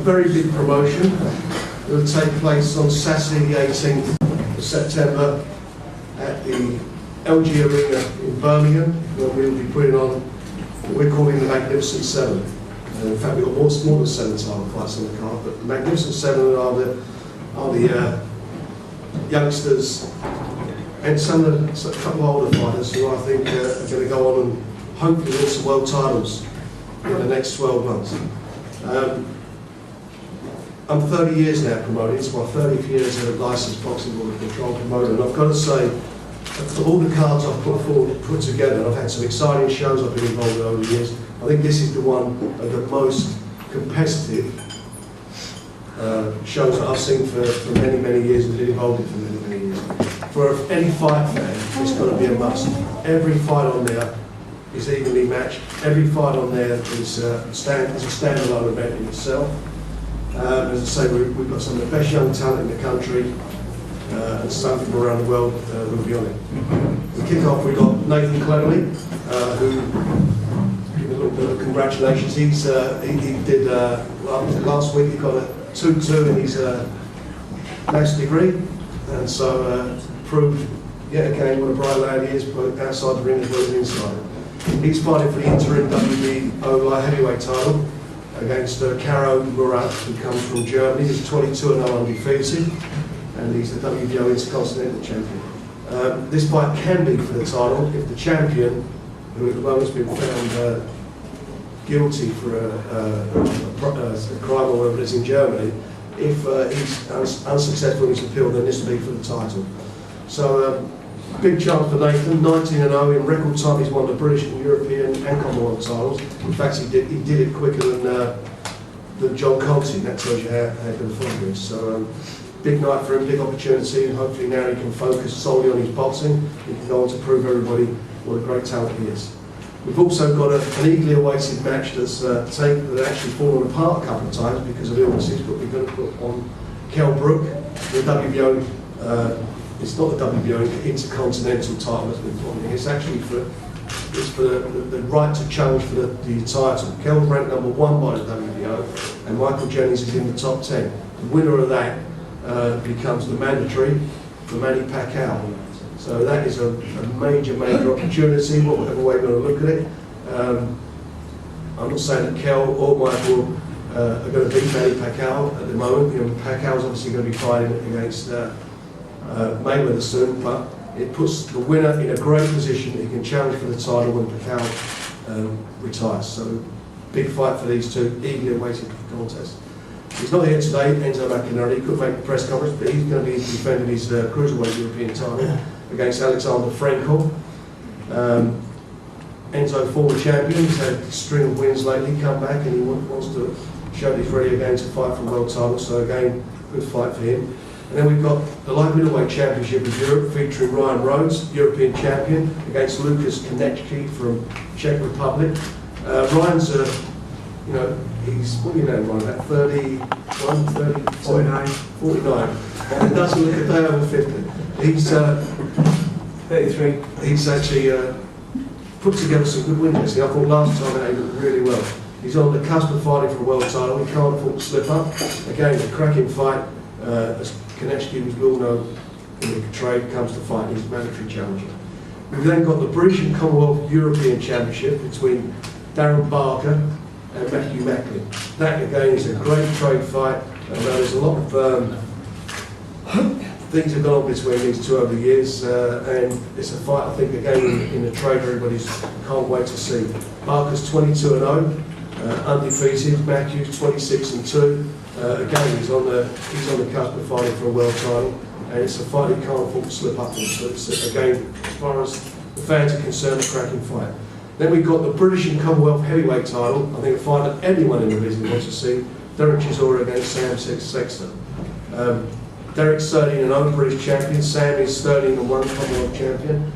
very big promotion. It will take place on Saturday the 18th of September at the LG Arena in Birmingham, where we will be putting on what we're calling the Magnificent Seven. In fact, we've got more than 7 title fights on the card, but the Magnificent Seven are the youngsters and a couple of older fighters who I think are going to go on and hopefully win some world titles in the next 12 months. I'm 30 years now promoting, it's my 30th year as a licensed boxing world control promoter, and I've got to say, of all the cards I've put together, and I've had some exciting shows I've been involved in over the years, I think this is the one of the most competitive shows that I've seen for many, many years and been involved in for many, many years. For any fight fan, it's got to be a must. Every fight on there is evenly matched. Every fight on there is a standalone event in itself. As I say, we've got some of the best young talent in the country, and some from around the world will be on it. We kick off, we've got Nathan Cleverly, who, give a little bit of congratulations. He did, last week he got a 2-2 in his master's degree, and so proved yet again what a bright lad he is, both outside the ring as well as inside. He's fighting for the interim WBO light heavyweight title against Caro Murat, who comes from Germany. He's 22-0 undefeated, and he's the WBO Intercontinental Champion. This fight can be for the title if the champion, who at the moment has been found guilty for a crime or whatever it is in Germany, if he's unsuccessful in his appeal, then this will be for the title. So big chance for Nathan, 19-0 in record time. He's won the British and European and Commonwealth titles. In fact, he did it quicker than John Conti. That tells you how good a fighter is. So big night for him, big opportunity, and hopefully now he can focus solely on his boxing. He can go on to prove everybody what a great talent he is. We've also got an eagerly awaited match that's actually fallen apart a couple of times because of illnesses, but we're going to put on Kell Brook, the WBO. It's not the WBO Intercontinental title that's been put on here. It's actually for the right to challenge for the title. Kell's ranked number 1 by the WBO, and Michael Jennings is in the top 10. The winner of that becomes the mandatory for Manny Pacquiao. So that is a major opportunity, whatever way we're going to look at it. I'm not saying that Kell or Michael are going to beat Manny Pacquiao at the moment. You know, Pacquiao's obviously going to be fighting against Mayweather soon, but it puts the winner in a great position that he can challenge for the title when Pacquiao retires. So big fight for these two, eagerly awaiting the contest. He's not here today, Enzo Macchianelli. He couldn't make the press conference, but he's going to be defending his cruiserweight European title against Alexander Frankel. Enzo, former champion, he's had a string of wins lately, come back, and he wants to show that he's ready again to fight for a world title. So again, good fight for him. And then we've got the light middleweight championship of Europe, featuring Ryan Rhodes, European champion, against Lucas Konecki from Czech Republic. Ryan's he's, what do you know, Ryan, about 31, 30, 49. And it doesn't look a day over 50. He's 33. He's actually put together some good wins. I thought last time he looked really well. He's on the cusp of fighting for a world title. He can't afford to slip up. Again, a cracking fight. As Konecki, as we all know, in the trade, comes to fight. He's a mandatory challenger. We've then got the British and Commonwealth European Championship between Darren Barker and Matthew Macklin. That again is a great trade fight. There's a lot of things have gone on between these two over the years, and it's a fight I think again in the trade everybody's can't wait to see. Barker's 22-0, undefeated. Matthew's 26-2. Again, he's on the cusp of fighting for a world title, and it's a fight he can't afford to slip up in. So it's, again, as far as the fans are concerned, a cracking fight. Then we've got the British and Commonwealth heavyweight title. I think a fight that everyone in the business wants to see. Derek Chisora against Sam Sexton. Derek's 13-0 British champion. Sam is 13-1 Commonwealth champion.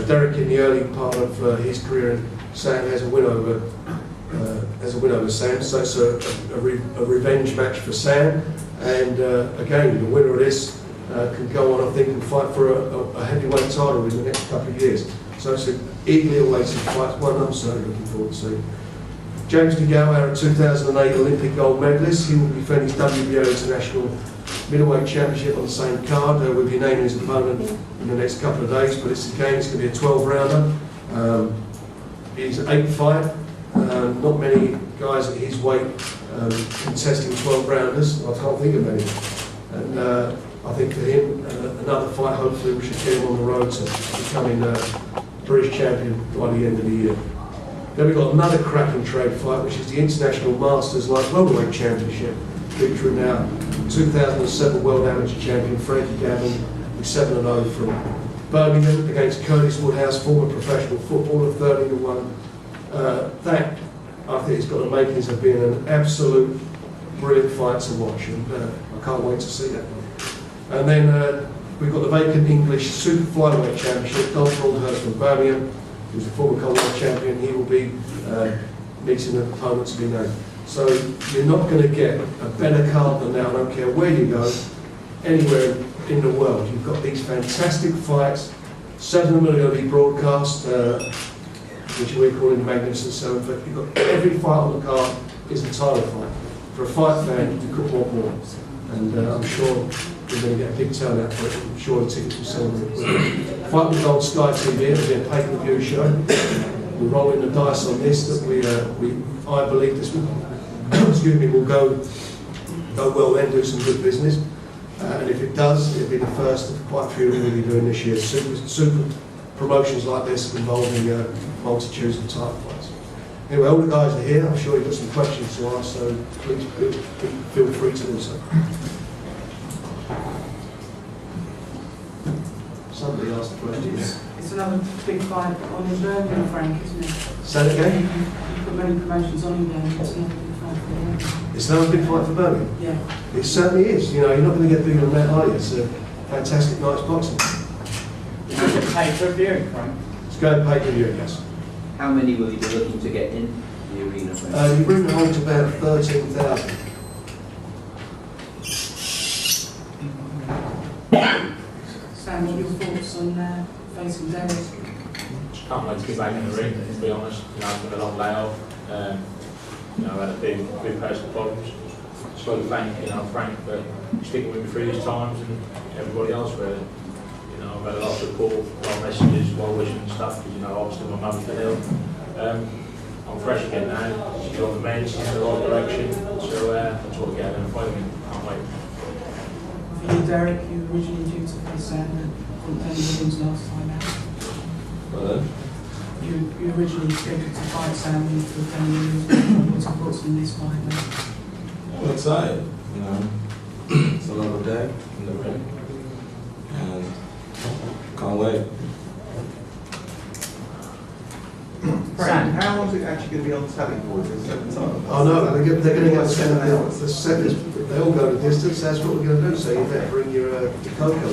Derek in the early part of his career, and Sam has a win over Sam. So it's a revenge match for Sam. And again, the winner of this can go on, I think, and fight for a heavyweight title in the next couple of years. So it's an eagerly awaited fight, one I'm certainly looking forward to. James DeGale, our 2008 Olympic gold medalist, he will be defending his WBO International Middleweight Championship on the same card. We'll be naming his opponent in the next couple of days, but it's going to be a 12-rounder. He's 8'5". Not many guys at his weight contesting 12-rounders. I can't think of any. And I think for him, another fight, hopefully we should get him on the road to becoming British champion by the end of the year. Then we've got another cracking trade fight, which is the International Masters Light Welterweight Championship, featuring now 2007 World Amateur Champion Frankie Gavin, with 7-0 from Birmingham against Curtis Woodhouse, former professional footballer, 30-1. That, I think, has got the makings of being an absolute brilliant fight to watch, and I can't wait to see that one. And then we've got the vacant English Super Flyweight Championship. Don Broadhurst from Birmingham, who's a former Commonwealth champion, he will be meeting an opponent to be named. So you're not going to get a better card than that. I don't care where you go, anywhere in the world. You've got these fantastic fights. 7 of them are going to be broadcast, which we're calling the Magnificent Seven. But you've got every fight on the card is a title fight. For a fight fan, you could want more. And I'm sure we're going to get a big turnout for it. I'm sure the tickets will sell them. Fight with Gold Sky TV, it'll be a pay-per-view show. We're rolling the dice on this, that I believe this will, excuse me, will go well and do some good business. And if it does, it'll be the first of quite a few we'll be doing this year. Super promotions like this involving multitudes of title fights. Anyway, all the guys are here. I'm sure you've got some questions to ask, so please feel free to do so. Somebody asked a question. It's another big fight on his Birmingham, Frank, isn't it? Say that again? You've got many promotions on him there. It's another big fight for him. It's another big fight for Birmingham? Yeah. It certainly is. You know, you're not going to get bigger than that, are you? It's a fantastic night's boxing. Is it pay-per-view, Frank? It's going pay-per-view, yes. How many will you be looking to get in the arena? You bring them home to about 13,000. Sam, what are your thoughts on facing Derek? Can't wait to get back in the ring, to be honest. You know, I've been a long layoff. You know, I had a big personal problems. Just like to thank, Frank for sticking with me through these times and everybody else, really. You know, I've had a lot of support, a lot of messages, well wishing and stuff, because, obviously my mum's been ill. I'm fresh again now. She's on the mend, she's in the right direction. So that's what we're getting in front of me. Can't wait. For you, Derek, you originally due to face Sam from Penny Williams last time out. Well, You originally scheduled to fight Sam for Penny Williams. What's your thoughts on this fight now? I'm excited, it's another day in the ring, and can't wait. Sam, how long is it actually going to be on telly for? Is it 7 times? Oh no, they're going to get the second. If they all go the distance, that's what we're going to do. So you better bring your cocoa.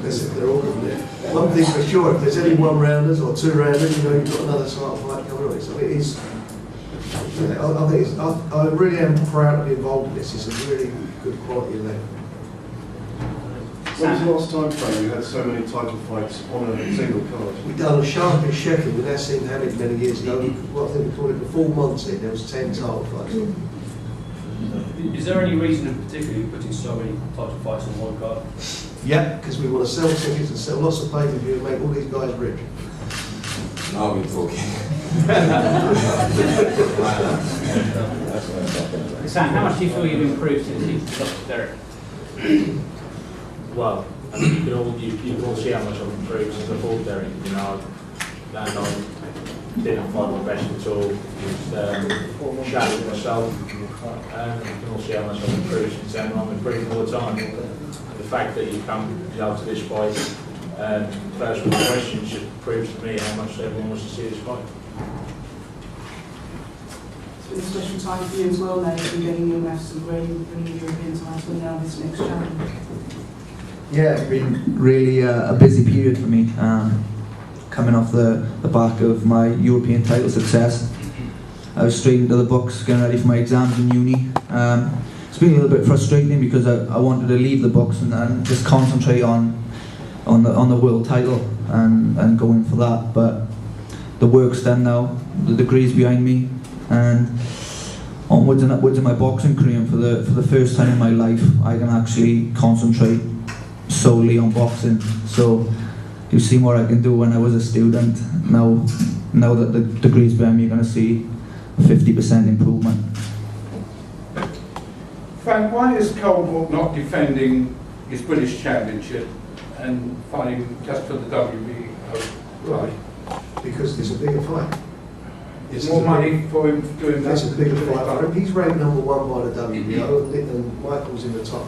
Listen, they're all going there. One thing for sure, if there's any 1-rounders or 2-rounders, you've got another sort of fight coming on. So it is. I really am proud to be involved in this. It's a really good quality event. When was the last time frame you had so many title fights on a single card? We done a sharp in Sheffield, we now seem to have it many years ago. Well, I think we called it the full Monty. There was 10 title fights. Is there any reason in particular you're putting so many title fights on one card? Yeah, because we want to sell tickets and sell lots of pay-per-view and make all these guys rich. Now we're talking. Sam, how much do you feel you've improved since you lost Derek? Well, I mean, you can all see how much I've improved since I fought Derek. Land on, didn't fight my best at all. Just shadowed myself. You can all see how much I've improved since then. I'm improving all the time. The fact that you come to this fight, first with the questions just proves to me how much everyone wants to see this fight. It's been a special time for you as well, mate, in getting your maths degree, winning the European title, and now this next challenge. Yeah, it's been really a busy period for me, coming off the back of my European title success. I was straight into the books, getting ready for my exams in uni. It's been a little bit frustrating because I wanted to leave the books and just concentrate on the world title and going for that. But the work's done now, the degree's behind me, and onwards and upwards in my boxing career. And for the first time in my life, I can actually concentrate solely on boxing. So you've seen what I can do when I was a student. Now that the degree's behind me, you're going to see a 50% improvement. Frank, why is Coldwell not defending his British Championship and fighting just for the WBO? Right, because it's a bigger fight. It's more money for him doing that. It's a bigger fight for him. He's ranked #1 by the WBO, and Michael's in the top.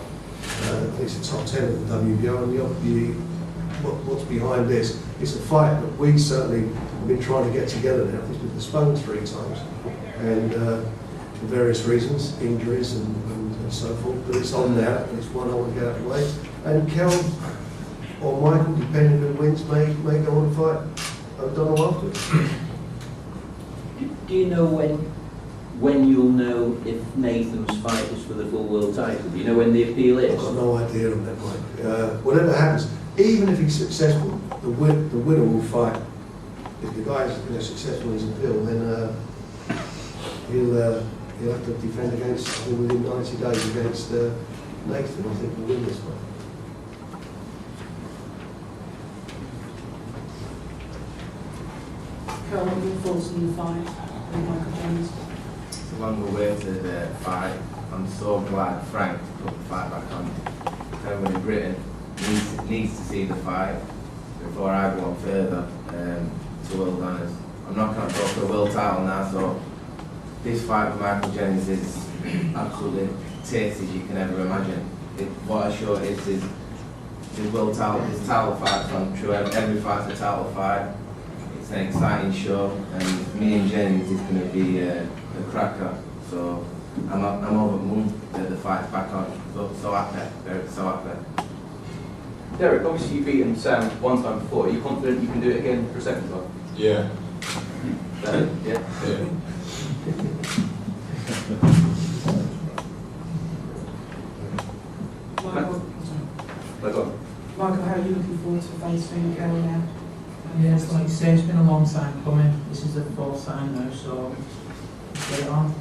He's the top 10 of the WBO, and what's behind this is a fight that we certainly have been trying to get together now. It's been postponed 3 times, and for various reasons, injuries and so forth. But it's on now, and it's one I want to get out of the way. And Kel or Michael, depending on who wins, may go on and fight O'Donnell afterwards. Do you know when you'll know if Nathan's fight is for the full world title? Do you know when the appeal is? I've got no idea on that, Mike. Whatever happens, even if he's successful, the winner will fight. If the guy's successful in his appeal, then he'll have to defend against, within 90 days against Nathan. I think will win this fight. Carol, what are your thoughts on the fight with Michael Jones? It's a long awaited fight. I'm so glad Frank put the fight back on. Everyone in Britain needs to see the fight before I go on further to world honours. I'm not going to go for a world title now, so this fight with Michael Jones is absolutely tasty as you can ever imagine. What a show it is his world title, his title fight's on true. Every fight's a title fight. It's an exciting show, and me and Jennings is going to be a cracker. So I'm over the moon that the fight's back on. So happy, so happy. Derek, obviously you've beaten Sam one time before. Are you confident you can do it again for a second time? Yeah. Yeah. Yeah. Michael, how are you looking forward to facing Carol now? Yes, like you say, it's been a long time coming. This is the 4th time now, so let's get it on.